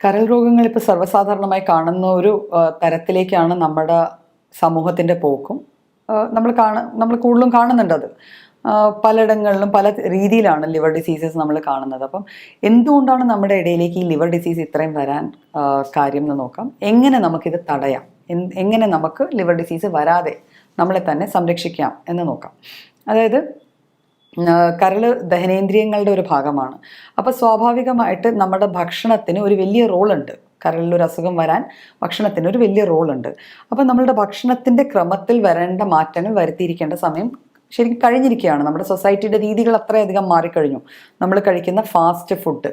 കരൾ രോഗങ്ങൾ ഇപ്പോൾ സർവ്വസാധാരണമായി കാണുന്ന ഒരു തരത്തിലേക്കാണ് നമ്മുടെ സമൂഹത്തിൻ്റെ പോക്കും. നമ്മൾ കൂടുതലും കാണുന്നുണ്ട് അത്. പലയിടങ്ങളിലും പല രീതിയിലാണ് ലിവർ ഡിസീസസ് നമ്മൾ കാണുന്നത്. അപ്പം എന്തുകൊണ്ടാണ് നമ്മുടെ ഇടയിലേക്ക് ഈ ലിവർ ഡിസീസ് ഇത്രയും വരാൻ കാര്യം എന്ന് നോക്കാം. എങ്ങനെ നമുക്കിത് തടയാം, എങ്ങനെ നമുക്ക് ലിവർ ഡിസീസ് വരാതെ നമ്മളെ തന്നെ സംരക്ഷിക്കാം എന്ന് നോക്കാം. അതായത് കരൾ ദഹനേന്ദ്രിയങ്ങളുടെ ഒരു ഭാഗമാണ്. അപ്പോൾ സ്വാഭാവികമായിട്ട് നമ്മുടെ ഭക്ഷണത്തിന് ഒരു വലിയ റോളുണ്ട്. കരളിലൊരു അസുഖം വരാൻ ഭക്ഷണത്തിന് ഒരു വലിയ റോളുണ്ട്. അപ്പോൾ നമ്മളുടെ ഭക്ഷണത്തിൻ്റെ ക്രമത്തിൽ വരേണ്ട മാറ്റങ്ങൾ വരുത്തിയിരിക്കേണ്ട സമയം ശരിക്കും കഴിഞ്ഞിരിക്കുകയാണ്. നമ്മുടെ സൊസൈറ്റിയുടെ രീതികൾ അത്രയധികം മാറിക്കഴിഞ്ഞു. നമ്മൾ കഴിക്കുന്ന ഫാസ്റ്റ് ഫുഡ്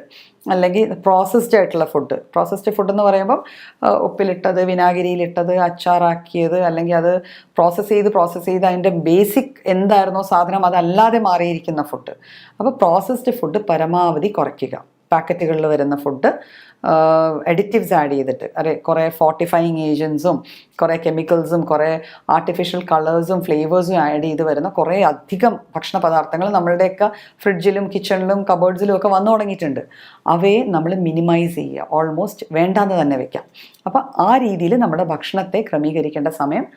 അല്ലെങ്കിൽ പ്രോസസ്ഡ് ആയിട്ടുള്ള പ്രോസസ്ഡ് ഫുഡ് എന്ന് പറയുമ്പം ഉപ്പിലിട്ടത്, വിനാഗിരിയിലിട്ടത്, അച്ചാറാക്കിയത്, അല്ലെങ്കിൽ അത് പ്രോസസ്സ് ചെയ്ത് അതിൻ്റെ ബേസിക് എന്തായിരുന്നോ സാധനം അതല്ലാതെ മാറിയിരിക്കുന്ന ഫുഡ്. അപ്പോൾ പ്രോസസ്ഡ് ഫുഡ് പരമാവധി കുറയ്ക്കുക. പാക്കറ്റുകളിൽ വരുന്ന ഫുഡ് എഡിറ്റീവ്സ് ആഡ് ചെയ്തിട്ട്, കുറേ ഫോർട്ടിഫൈയിങ് ഏജൻസും കുറേ കെമിക്കൽസും കുറേ ആർട്ടിഫിഷ്യൽ കളേഴ്സും ഫ്ലേവേഴ്സും ആഡ് ചെയ്ത് വരുന്ന കുറേ അധികം ഭക്ഷണ പദാർത്ഥങ്ങൾ നമ്മളുടെയൊക്കെ ഫ്രിഡ്ജിലും കിച്ചണിലും കബേർഡ്സിലും ഒക്കെ വന്നു തുടങ്ങിയിട്ടുണ്ട്. അവയെ നമ്മൾ മിനിമൈസ് ചെയ്യുക, ഓൾമോസ്റ്റ് വേണ്ടാന്ന് തന്നെ വെക്കാം. അപ്പം ആ രീതിയിൽ നമ്മുടെ ഭക്ഷണത്തെ ക്രമീകരിക്കേണ്ട സമയം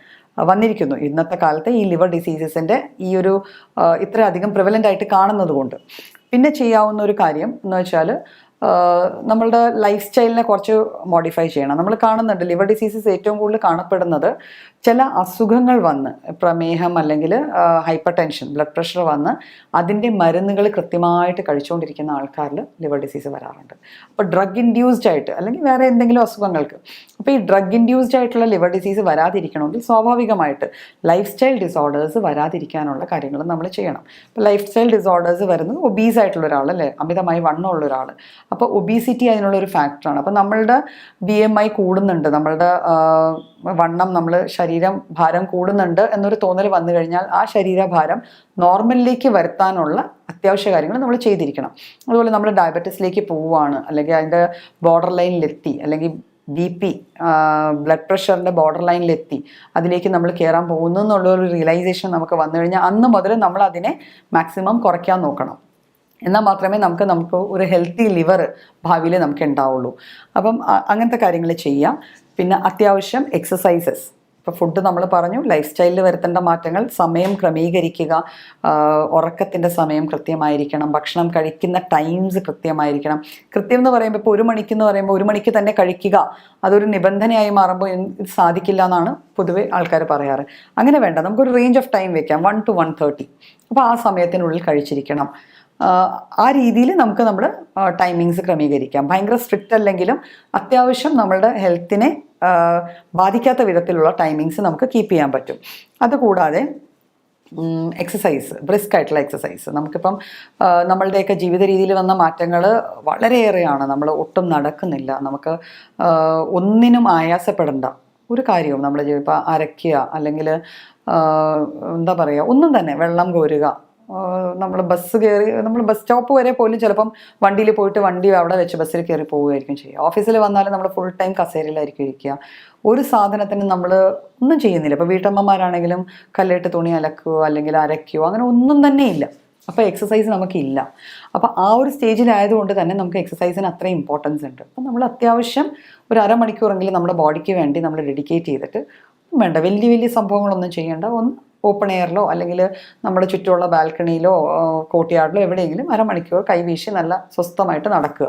വന്നിരിക്കുന്നു ഇന്നത്തെ കാലത്ത് ഈ ലിവർ ഡിസീസസിൻ്റെ ഈ ഒരു ഇത്രയധികം പ്രിവലൻ്റ് ആയിട്ട് കാണുന്നത് കൊണ്ട്. പിന്നെ ചെയ്യാവുന്ന ഒരു കാര്യം എന്ന് വെച്ചാൽ നമ്മളുടെ ലൈഫ് സ്റ്റൈലിനെ കുറച്ച് മോഡിഫൈ ചെയ്യണം. നമ്മൾ കാണുന്നുണ്ട് ലിവർ ഡിസീസസ് ഏറ്റവും കൂടുതൽ കാണപ്പെടുന്നത് ചില അസുഖങ്ങൾ വന്ന്, പ്രമേഹം അല്ലെങ്കിൽ ഹൈപ്പർ ടെൻഷൻ, ബ്ലഡ് പ്രഷർ വന്ന് അതിൻ്റെ മരുന്നുകൾ കൃത്യമായിട്ട് കഴിച്ചുകൊണ്ടിരിക്കുന്ന ആൾക്കാരിൽ ലിവർ ഡിസീസ് വരാറുണ്ട്. അപ്പോൾ ഡ്രഗ് ഇൻഡ്യൂസ്ഡ് ആയിട്ട് അല്ലെങ്കിൽ വേറെ എന്തെങ്കിലും അസുഖങ്ങൾക്ക്. അപ്പോൾ ഈ ഡ്രഗ് ഇൻഡ്യൂസ്ഡ് ആയിട്ടുള്ള ലിവർ ഡിസീസ് വരാതിരിക്കണമെങ്കിൽ സ്വാഭാവികമായിട്ട് ലൈഫ് സ്റ്റൈൽ ഡിസോർഡേഴ്സ് വരാതിരിക്കാനുള്ള കാര്യങ്ങൾ നമ്മൾ ചെയ്യണം. ഇപ്പോൾ ലൈഫ് സ്റ്റൈൽ ഡിസോർഡേഴ്സ് വരുന്നത് ഒബീസ് ആയിട്ടുള്ള ഒരാൾ, അല്ലേ, അമിതമായി വണ്ണമുള്ള ഒരാൾ. അപ്പോൾ ഒബീസിറ്റി അതിനുള്ളൊരു ഫാക്ടറാണ്. അപ്പോൾ നമ്മളുടെ BMI കൂടുന്നുണ്ട്, നമ്മളുടെ വണ്ണം, നമ്മൾ ശരീരം ഭാരം കൂടുന്നുണ്ട് എന്നൊരു തോന്നൽ വന്നു കഴിഞ്ഞാൽ ആ ശരീരഭാരം നോർമലിലേക്ക് വരുത്താനുള്ള അത്യാവശ്യ കാര്യങ്ങൾ നമ്മൾ ചെയ്തിരിക്കണം. അതുപോലെ നമ്മൾ ഡയബറ്റീസിലേക്ക് പോവുകയാണ്, അല്ലെങ്കിൽ അതിൻ്റെ ബോർഡർ ലൈനിലെത്തി, അല്ലെങ്കിൽ BP ബ്ലഡ് പ്രഷറിൻ്റെ ബോർഡർ ലൈനിലെത്തി, അതിലേക്ക് നമ്മൾ കയറാൻ പോകുന്നു എന്നുള്ളൊരു റിയലൈസേഷൻ നമുക്ക് വന്നു കഴിഞ്ഞാൽ അന്ന് മുതൽ നമ്മൾ അതിനെ മാക്സിമം കുറയ്ക്കാൻ നോക്കണം. എന്നാൽ മാത്രമേ നമുക്ക് ഒരു ഹെൽത്തി ലിവർ ഭാവിയിൽ നമുക്ക് ഉണ്ടാവുള്ളൂ. അപ്പം അങ്ങനത്തെ കാര്യങ്ങൾ ചെയ്യാം. പിന്നെ അത്യാവശ്യം എക്സസൈസസ്. ഇപ്പോൾ ഫുഡ് നമ്മൾ പറഞ്ഞു, ലൈഫ് സ്റ്റൈലിൽ വരുത്തേണ്ട മാറ്റങ്ങൾ, സമയം ക്രമീകരിക്കുക, ഉറക്കത്തിൻ്റെ സമയം കൃത്യമായിരിക്കണം, ഭക്ഷണം കഴിക്കുന്ന ടൈംസ് കൃത്യമായിരിക്കണം. കൃത്യം എന്ന് പറയുമ്പോൾ ഇപ്പോൾ 1 മണിക്കെന്ന് പറയുമ്പോൾ 1 മണിക്ക് തന്നെ കഴിക്കുക, അതൊരു നിബന്ധനയായി മാറുമ്പോൾ ഇത് സാധിക്കില്ല എന്നാണ് പൊതുവെ ആൾക്കാർ പറയാറ്. അങ്ങനെ വേണ്ട, നമുക്കൊരു റേഞ്ച് ഓഫ് ടൈം വെക്കാം, 1 to 1:30. അപ്പോൾ ആ സമയത്തിനുള്ളിൽ കഴിച്ചിരിക്കണം. ആ രീതിയിൽ നമുക്ക് നമ്മുടെ ടൈമിങ്സ് ക്രമീകരിക്കാം. ഭയങ്കര സ്ട്രിക്റ്റ് അല്ലെങ്കിലും അത്യാവശ്യം നമ്മളുടെ ഹെൽത്തിനെ ബാധിക്കാത്ത വിധത്തിലുള്ള ടൈമിങ്സ് നമുക്ക് കീപ്പ് ചെയ്യാൻ പറ്റും. അതുകൂടാതെ എക്സസൈസ്, ബ്രിസ്ക് ആയിട്ടുള്ള എക്സസൈസ്. നമുക്കിപ്പം നമ്മളുടെയൊക്കെ ജീവിത രീതിയിൽ വന്ന മാറ്റങ്ങൾ വളരെയേറെയാണ്. നമ്മൾ ഒട്ടും നടക്കുന്നില്ല, നമുക്ക് ഒന്നിനും ആയാസപ്പെടേണ്ട ഒരു കാര്യവും നമ്മൾ ഇപ്പോൾ അരയ്ക്കുക, അല്ലെങ്കിൽ എന്താ പറയുക, ഒന്നും തന്നെ, വെള്ളം കോരുക, നമ്മൾ ബസ് സ്റ്റോപ്പ് വരെ പോലും ചിലപ്പം വണ്ടിയിൽ പോയിട്ട് വണ്ടി അവിടെ വെച്ച് ബസ്സിൽ കയറി പോവുകയായിരിക്കും ചെയ്യുക. ഓഫീസിൽ വന്നാലും നമ്മൾ ഫുൾ ടൈം കസേരയിലായിരിക്കും ഇരിക്കുക. ഒരു സാധനത്തിന് നമ്മൾ ഒന്നും ചെയ്യുന്നില്ല. ഇപ്പോൾ വീട്ടമ്മമാരാണെങ്കിലും കല്ലിട്ട് തുണി അലക്കുകയോ അല്ലെങ്കിൽ അരയ്ക്കുകയോ അങ്ങനെ ഒന്നും തന്നെ ഇല്ല. അപ്പോൾ എക്സസൈസ് നമുക്കില്ല. അപ്പോൾ ആ ഒരു സ്റ്റേജിലായതുകൊണ്ട് തന്നെ നമുക്ക് എക്സസൈസിന് അത്രയും ഇമ്പോർട്ടൻസ് ഉണ്ട്. അപ്പം നമ്മൾ അത്യാവശ്യം ഒരു അരമണിക്കൂറെങ്കിലും നമ്മുടെ ബോഡിക്ക് വേണ്ടി നമ്മൾ ഡെഡിക്കേറ്റ് ചെയ്തിട്ട്, വേണ്ട വലിയ സംഭവങ്ങളൊന്നും ചെയ്യേണ്ട, ഒന്ന് ഓപ്പൺ എയറിലോ അല്ലെങ്കിൽ നമ്മുടെ ചുറ്റുമുള്ള ബാൽക്കണിയിലോ കോർട്ട്യാർഡിലോ എവിടെയെങ്കിലും അരമണിക്കൂർ കൈവീശി നല്ല സ്വസ്ഥമായിട്ട് നടക്കുക.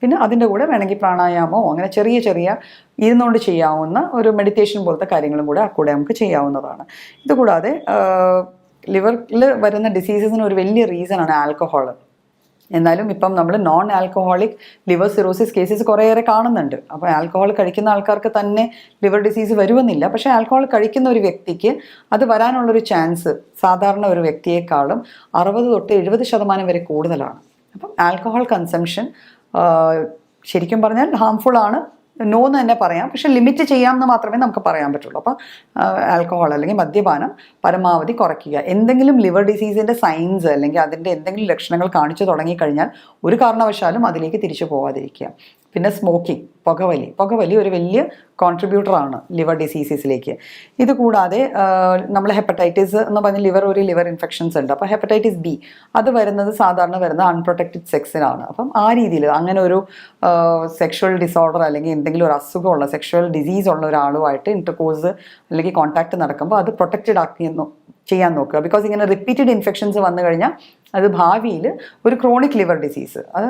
പിന്നെ അതിൻ്റെ കൂടെ വേണമെങ്കിൽ പ്രാണായാമോ അങ്ങനെ ചെറിയ ഇരുന്നുകൊണ്ട് ചെയ്യാവുന്ന ഒരു മെഡിറ്റേഷൻ പോലത്തെ കാര്യങ്ങളും കൂടെ നമുക്ക് ചെയ്യാവുന്നതാണ്. ഇതുകൂടാതെ ലിവറിൽ വരുന്ന ഡിസീസസിന് ഒരു വലിയ റീസണാണ് ആൽക്കഹോൾ. എന്നാലും ഇപ്പം നമ്മൾ non alcoholic liver cirrhosis cases കുറേയേറെ കാണുന്നുണ്ട്. അപ്പോൾ ആൽക്കഹോൾ കഴിക്കുന്ന ആൾക്കാർക്ക് തന്നെ ലിവർ ഡിസീസ് വരുമെന്നില്ല. പക്ഷേ ആൽക്കഹോൾ കഴിക്കുന്ന ഒരു വ്യക്തിക്ക് അത് വരാനുള്ളൊരു ചാൻസ് സാധാരണ ഒരു വ്യക്തിയെക്കാളും 60 തൊട്ട് 70% വരെ കൂടുതലാണ്. അപ്പം ആൽക്കഹോൾ കൺസംഷൻ ശരിക്കും പറഞ്ഞാൽ ഹാംഫുൾ ആണ്, നോ എന്ന് തന്നെ പറയാം. പക്ഷെ ലിമിറ്റ് ചെയ്യാമെന്ന് മാത്രമേ നമുക്ക് പറയാൻ പറ്റുള്ളൂ. അപ്പോൾ ആൽക്കഹോൾ അല്ലെങ്കിൽ മദ്യപാനം പരമാവധി കുറയ്ക്കുക. എന്തെങ്കിലും ലിവർ ഡിസീസിൻ്റെ സൈൻസ് അല്ലെങ്കിൽ അതിൻ്റെ എന്തെങ്കിലും ലക്ഷണങ്ങൾ കാണിച്ചു തുടങ്ങിക്കഴിഞ്ഞാൽ ഒരു കാരണവശാലും അതിലേക്ക് തിരിച്ചു പോകാതിരിക്കുക. പിന്നെ സ്മോക്കിംഗ്, പുകവലി ഒരു വലിയ കോൺട്രിബ്യൂട്ടറാണ് ലിവർ ഡിസീസസിലേക്ക്. ഇത് കൂടാതെ നമ്മൾ ഹെപ്പറ്റൈറ്റിസ് എന്ന് പറഞ്ഞ ഒരു ലിവർ ഇൻഫെക്ഷൻസ് ഉണ്ട്. അപ്പോൾ ഹെപ്പറ്റൈറ്റിസ് ബി അത് സാധാരണ വരുന്നത് അൺപ്രൊട്ടക്റ്റഡ് സെക്സിനാണ്. അപ്പം ആ രീതിയിൽ അങ്ങനെ ഒരു സെക്ഷൽ ഡിസോർഡർ അല്ലെങ്കിൽ എന്തെങ്കിലും ഒരു അസുഖമുള്ള സെക്ഷൽ ഡിസീസ് ഉള്ള ഒരാളുമായിട്ട് ഇൻ്റർകോഴ്സ് അല്ലെങ്കിൽ കോൺടാക്ട് നടക്കുമ്പോൾ അത് പ്രൊട്ടക്റ്റഡ് ആക്കി ചെയ്യാൻ നോക്കുക. ബിക്കോസ് ഇങ്ങനെ റിപ്പീറ്റഡ് ഇൻഫെക്ഷൻസ് വന്നു കഴിഞ്ഞാൽ അത് ഭാവിയിൽ ഒരു ക്രോണിക് ലിവർ ഡിസീസ്, അത്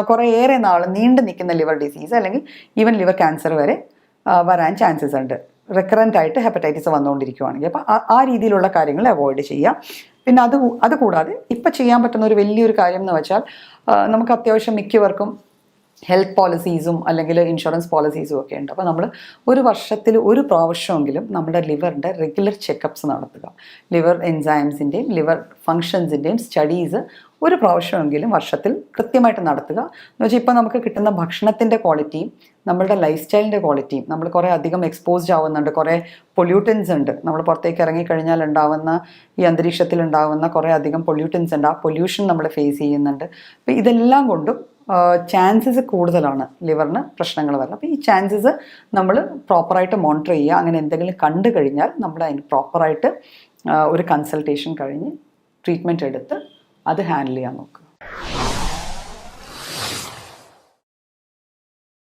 കുറേയേറെ നാൾ നീണ്ടു നിൽക്കുന്ന ലിവർ ഡിസീസ് അല്ലെങ്കിൽ ഈവൻ ലിവർ ക്യാൻസർ വരെ വരാൻ ചാൻസസ് ഉണ്ട്, റെക്കറൻ്റ് ആയിട്ട് ഹെപ്പറ്റൈറ്റിസ് വന്നുകൊണ്ടിരിക്കുകയാണെങ്കിൽ. അപ്പോൾ ആ രീതിയിലുള്ള കാര്യങ്ങൾ അവോയ്ഡ് ചെയ്യുക. പിന്നെ അതുകൂടാതെ ഇപ്പം ചെയ്യാൻ പറ്റുന്ന ഒരു വലിയൊരു കാര്യം എന്ന് വെച്ചാൽ നമുക്ക് അത്യാവശ്യം മിക്കവർക്കും ഹെൽത്ത് പോളിസീസും അല്ലെങ്കിൽ ഇൻഷുറൻസ് പോളിസീസും ഒക്കെ ഉണ്ട്. അപ്പോൾ നമ്മൾ ഒരു വർഷത്തിൽ ഒരു പ്രാവശ്യമെങ്കിലും നമ്മുടെ ലിവറിൻ്റെ റെഗുലർ ചെക്കപ്സ് നടത്തുക. ലിവർ എൻസൈംസിൻ്റെയും ലിവർ ഫങ്ഷൻസിൻ്റെയും സ്റ്റഡീസ് ഒരു പ്രാവശ്യമെങ്കിലും വർഷത്തിൽ കൃത്യമായിട്ട് നടത്തുക. എന്ന് വെച്ചാൽ ഇപ്പോൾ നമുക്ക് കിട്ടുന്ന ഭക്ഷണത്തിൻ്റെ ക്വാളിറ്റിയും നമ്മളുടെ ലൈഫ് സ്റ്റൈലിൻ്റെ ക്വാളിറ്റിയും, നമ്മൾ കുറേ അധികം എക്സ്പോസ്ഡ് ആവുന്നുണ്ട്, കുറേ പൊല്യൂട്ടൻസ് ഉണ്ട്, നമ്മൾ പുറത്തേക്ക് ഇറങ്ങിക്കഴിഞ്ഞാൽ ഉണ്ടാവുന്ന ഈ അന്തരീക്ഷത്തിൽ ഉണ്ടാവുന്ന കുറേ അധികം പൊല്യൂട്ടൻസ് ഉണ്ട്, ആ പൊല്യൂഷൻ നമ്മൾ ഫേസ് ചെയ്യുന്നുണ്ട്. അപ്പോൾ ഇതെല്ലാം കൊണ്ടും ചാൻസസ് കൂടുതലാണ് ലിവറിന് പ്രശ്നങ്ങൾ വരുന്നത്. അപ്പോൾ ഈ ചാൻസസ് നമ്മൾ പ്രോപ്പറായിട്ട് മോണിറ്റർ ചെയ്യുക. അങ്ങനെ എന്തെങ്കിലും കണ്ടു കഴിഞ്ഞാൽ നമ്മൾ അതിന് പ്രോപ്പറായിട്ട് ഒരു കൺസൾട്ടേഷൻ കഴിഞ്ഞ് ട്രീറ്റ്മെൻറ്റ് എടുത്ത് അത് ഹാൻഡിൽ ചെയ്യാൻ നോക്കുക.